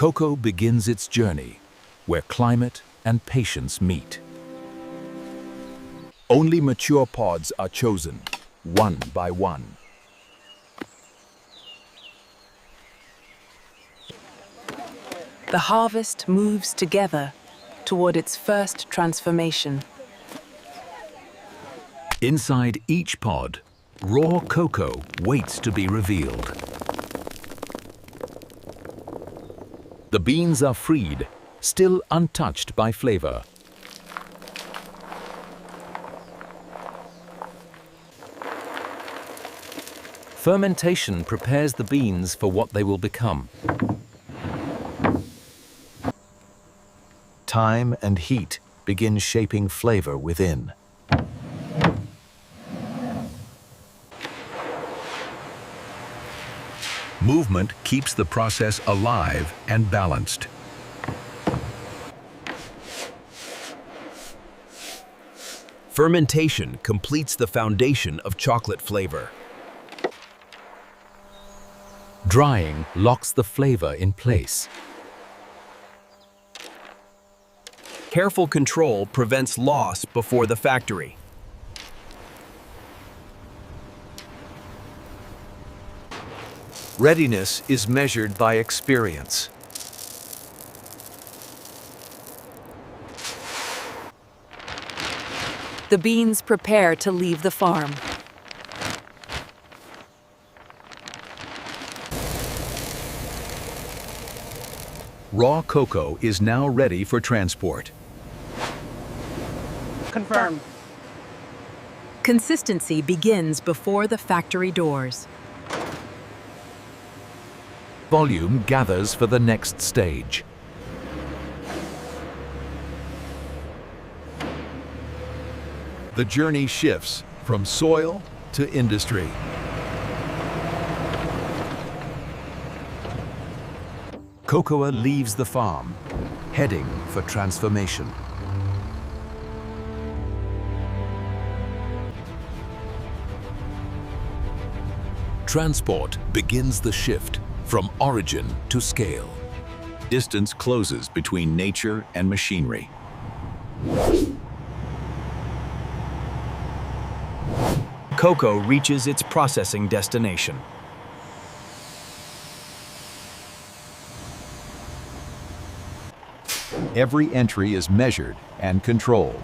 Cocoa begins its journey, where climate and patience meet. Only mature pods are chosen, one by one. The harvest moves together toward its first transformation. Inside each pod, raw cocoa waits to be revealed. The beans are freed, still untouched by flavor. Fermentation prepares the beans for what they will become. Time and heat begin shaping flavor within. Movement keeps the process alive and balanced. Fermentation completes the foundation of chocolate flavor. Drying locks the flavor in place. Careful control prevents loss before the factory. Readiness is measured by experience. The beans prepare to leave the farm. Raw cocoa is now ready for transport. Confirm. Consistency begins before the factory doors. Volume gathers for the next stage. The journey shifts from soil to industry. Cocoa leaves the farm, heading for transformation. Transport begins the shift from origin to scale. Distance closes between nature and machinery. Cocoa reaches its processing destination. Every entry is measured and controlled.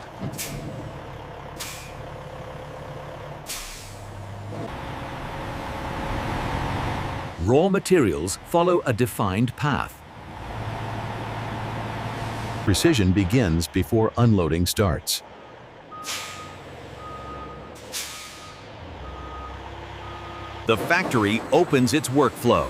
Raw materials follow a defined path. Precision begins before unloading starts. The factory opens its workflow.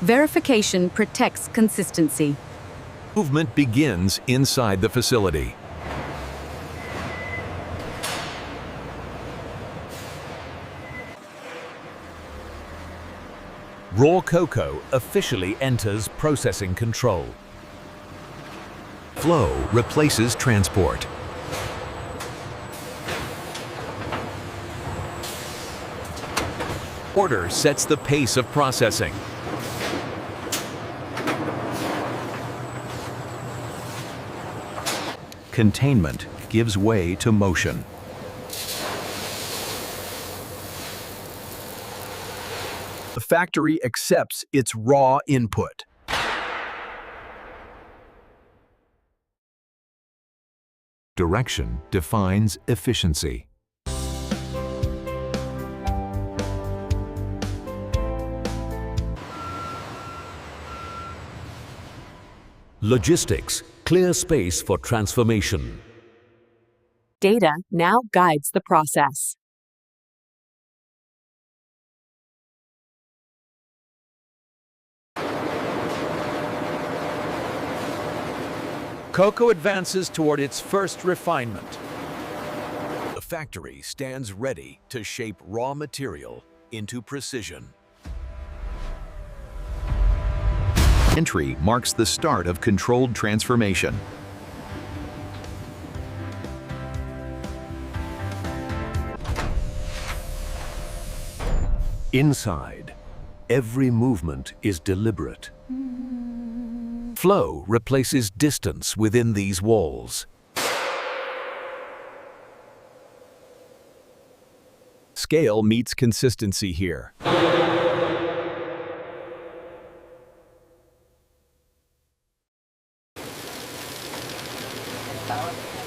Verification protects consistency. Movement begins inside the facility. Raw cocoa officially enters processing control. Flow replaces transport. Order sets the pace of processing. Containment gives way to motion. The factory accepts its raw input. Direction defines efficiency. Logistics clear space for transformation. Data now guides the process. Cocoa advances toward its first refinement. The factory stands ready to shape raw material into precision. Entry marks the start of controlled transformation. Inside, every movement is deliberate. Flow replaces distance within these walls. Scale meets consistency here.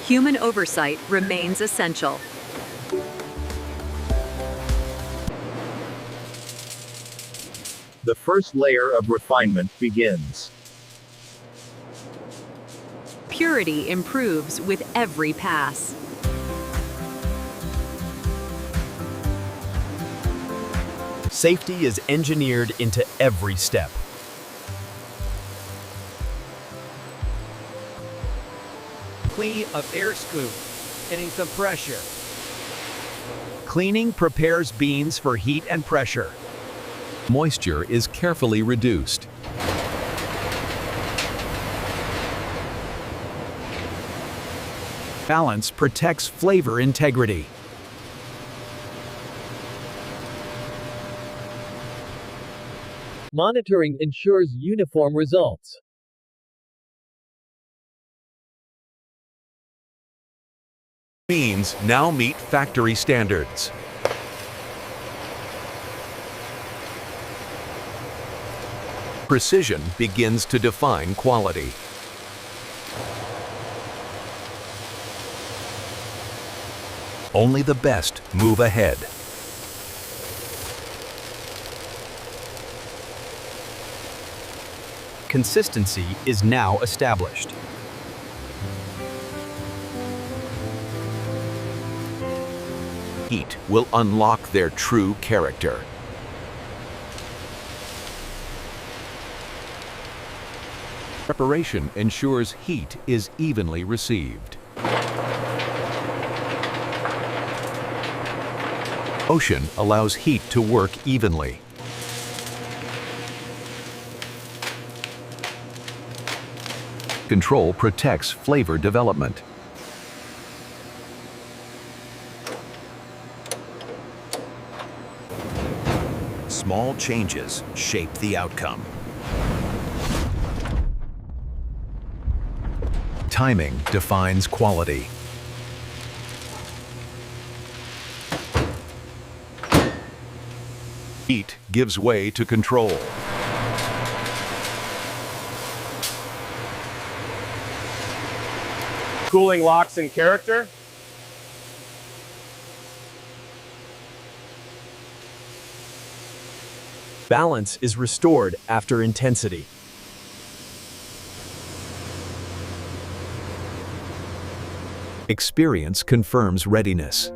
Human oversight remains essential. The first layer of refinement begins. Purity improves with every pass. Safety is engineered into every step. Clean of air scoop, getting some pressure. Cleaning prepares beans for heat and pressure. Moisture is carefully reduced. Balance protects flavor integrity. Monitoring ensures uniform results. Beans now meet factory standards. Precision begins to define quality. Only the best move ahead. Consistency is now established. Heat will unlock their true character. Preparation ensures heat is evenly received. Motion allows heat to work evenly. Control protects flavor development. Small changes shape the outcome. Timing defines quality. Heat gives way to control. Cooling locks in character. Balance is restored after intensity. Experience confirms readiness.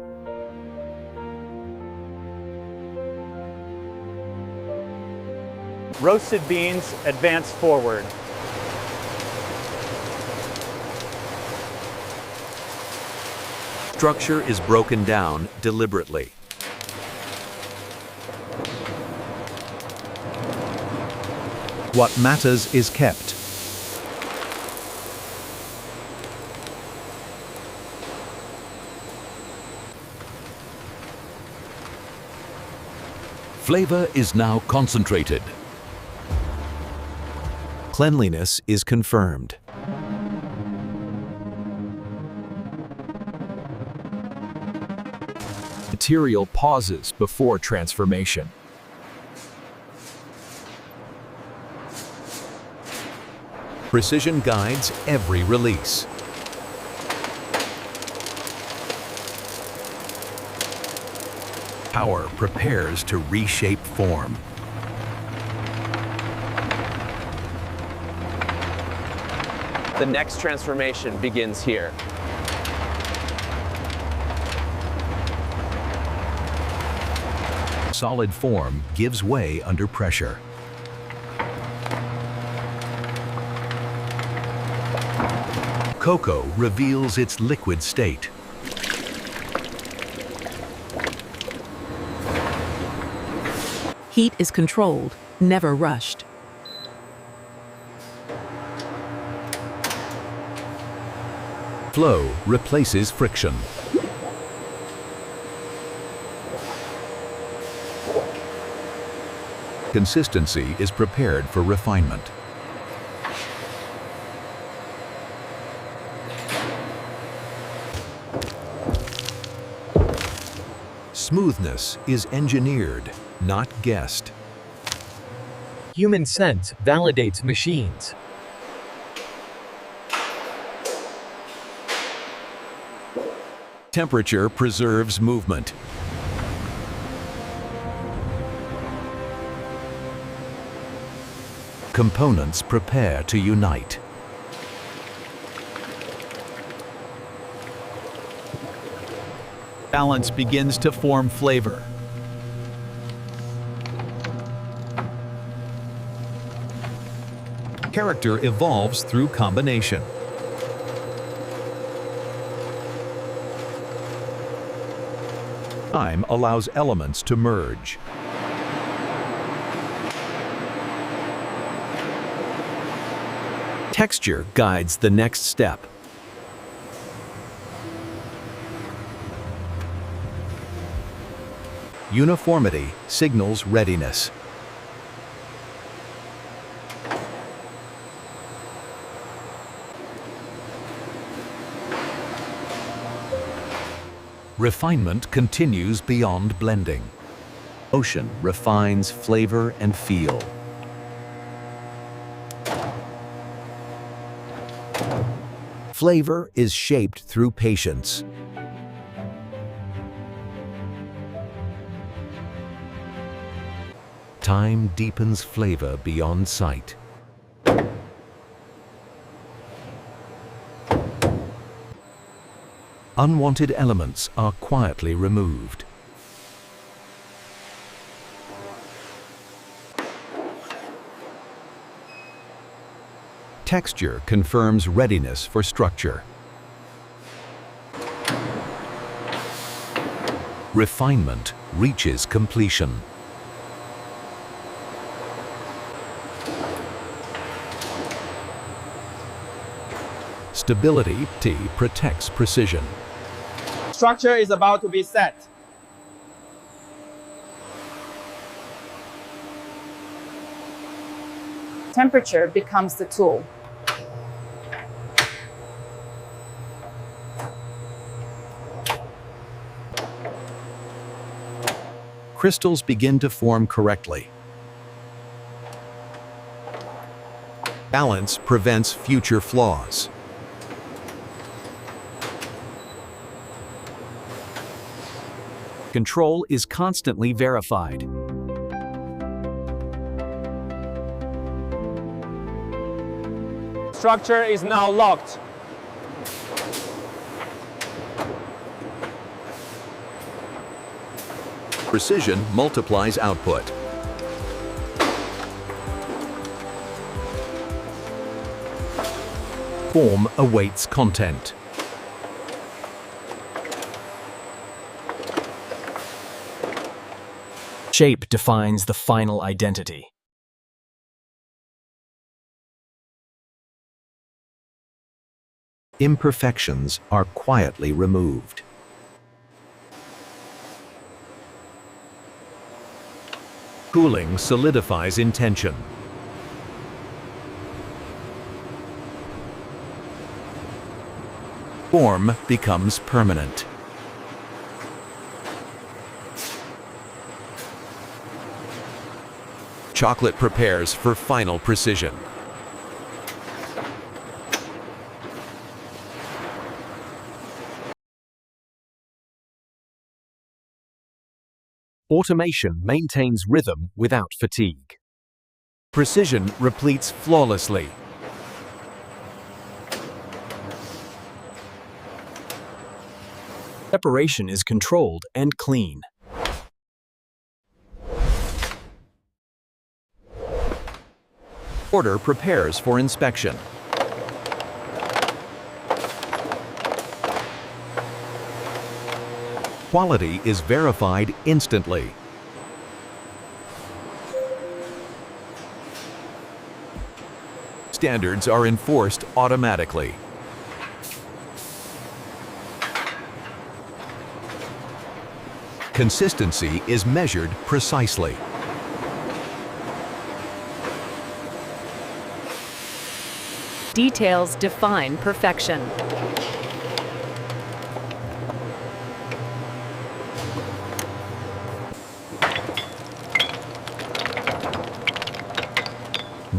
Roasted beans advance forward. Structure is broken down deliberately. What matters is kept. Flavor is now concentrated. Cleanliness is confirmed. Material pauses before transformation. Precision guides every release. Power prepares to reshape form. The next transformation begins here. Solid form gives way under pressure. Cocoa reveals its liquid state. Heat is controlled, never rushed. Flow replaces friction. Consistency is prepared for refinement. Smoothness is engineered, not guessed. Human sense validates machines. Temperature preserves movement. Components prepare to unite. Balance begins to form flavor. Character evolves through combination. Time allows elements to merge. Texture guides the next step. Uniformity signals readiness. Refinement continues beyond blending. Motion refines flavor and feel. Flavor is shaped through patience. Time deepens flavor beyond sight. Unwanted elements are quietly removed. Texture confirms readiness for structure. Refinement reaches completion. Stability protects precision. Structure is about to be set. Temperature becomes the tool. Crystals begin to form correctly. Balance prevents future flaws. Control is constantly verified. Structure is now locked. Precision multiplies output. Form awaits content. Shape defines the final identity. Imperfections are quietly removed. Cooling solidifies intention. Form becomes permanent. Chocolate prepares for final precision. Automation maintains rhythm without fatigue. Precision repletes flawlessly. Separation is controlled and clean. Order prepares for inspection. Quality is verified instantly. Standards are enforced automatically. Consistency is measured precisely. Details define perfection.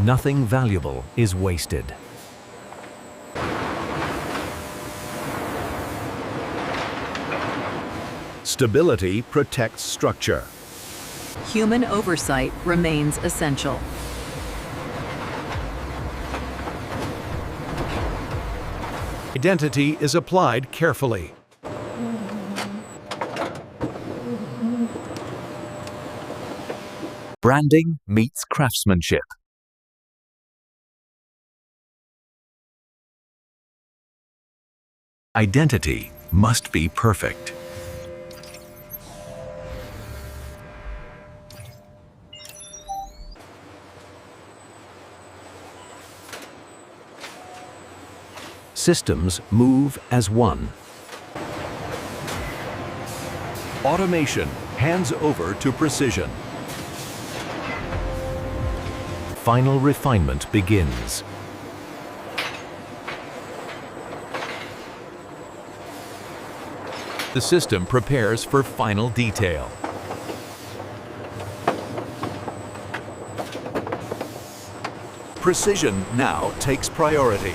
Nothing valuable is wasted. Stability protects structure. Human oversight remains essential. Identity is applied carefully. Branding meets craftsmanship. Identity must be perfect. Systems move as one. Automation hands over to precision. Final refinement begins. The system prepares for final detail. Precision now takes priority.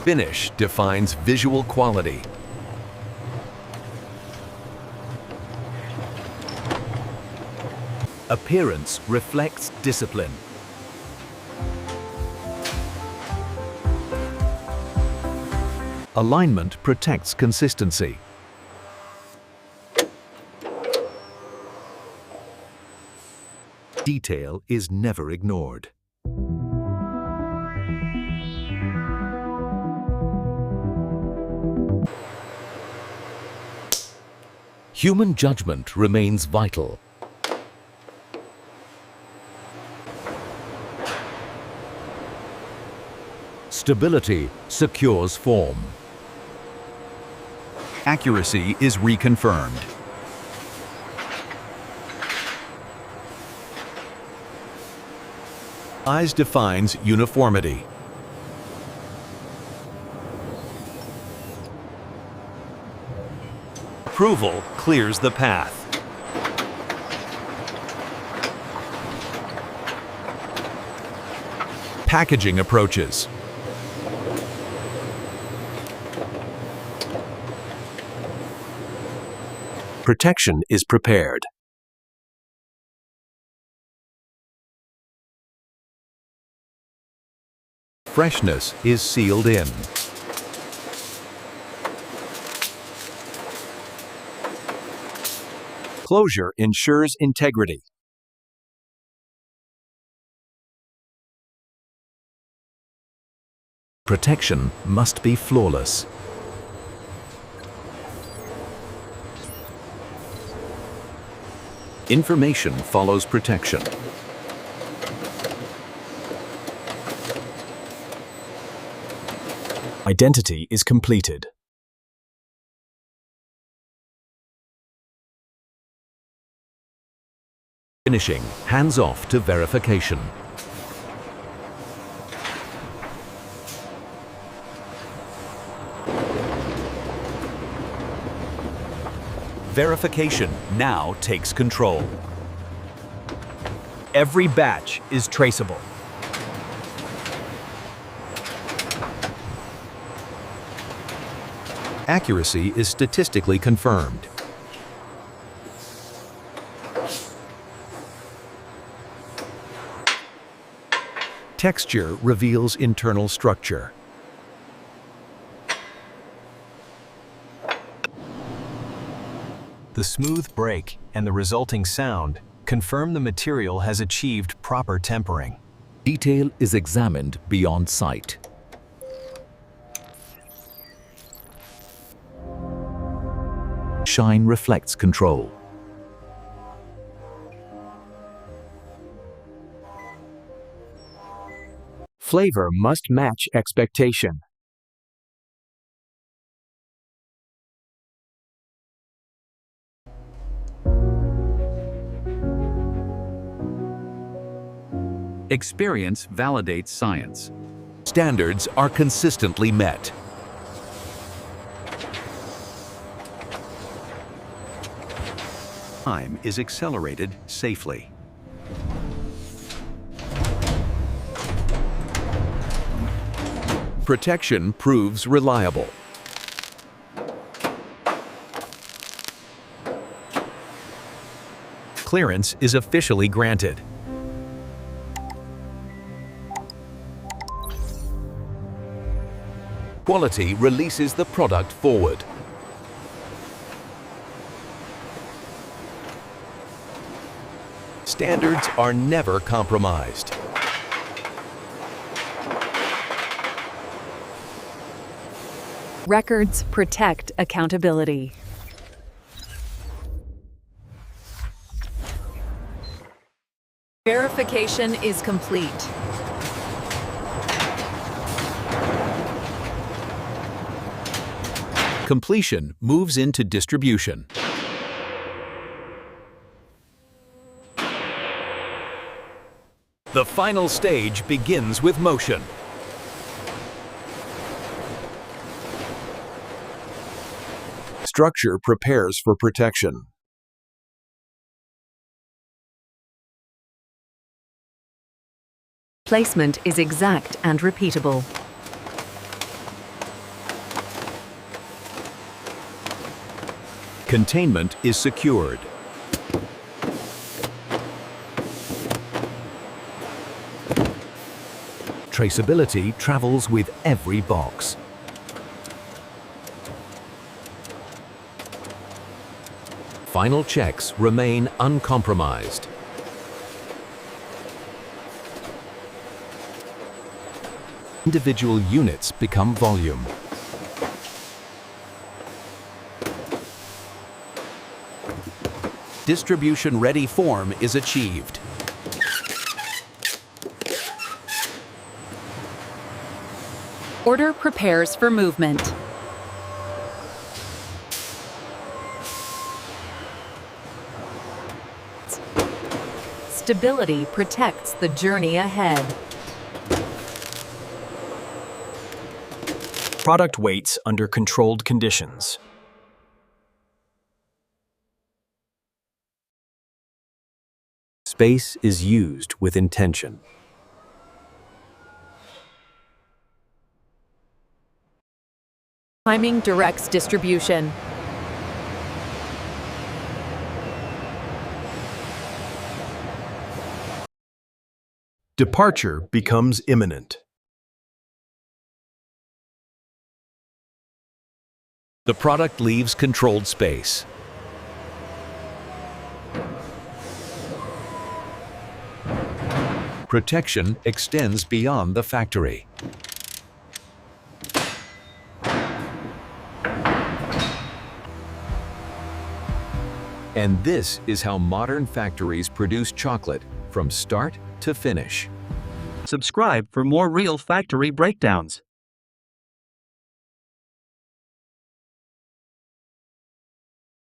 Finish defines visual quality. Appearance reflects discipline. Alignment protects consistency. Detail is never ignored. Human judgment remains vital. Stability secures form. Accuracy is reconfirmed. Size defines uniformity. Approval clears the path. Packaging approaches. Protection is prepared. Freshness is sealed in. Closure ensures integrity. Protection must be flawless. Information follows protection. Identity is completed. Finishing hands off to verification. Verification now takes control. Every batch is traceable. Accuracy is statistically confirmed. Texture reveals internal structure. The smooth break and the resulting sound confirm the material has achieved proper tempering. Detail is examined beyond sight. Shine reflects control. Flavor must match expectation. Experience validates science. Standards are consistently met. Time is accelerated safely. Protection proves reliable. Clearance is officially granted. Quality releases the product forward. Standards are never compromised. Records protect accountability. Verification is complete. Completion moves into distribution. The final stage begins with motion. Structure prepares for protection. Placement is exact and repeatable. Containment is secured. Traceability travels with every box. Final checks remain uncompromised. Individual units become volume. Distribution-ready form is achieved. Order prepares for movement. Stability protects the journey ahead. Product waits under controlled conditions. Space is used with intention. Timing directs distribution. Departure becomes imminent. The product leaves controlled space. Protection extends beyond the factory. And this is how modern factories produce chocolate from start to finish. Subscribe for more real factory breakdowns.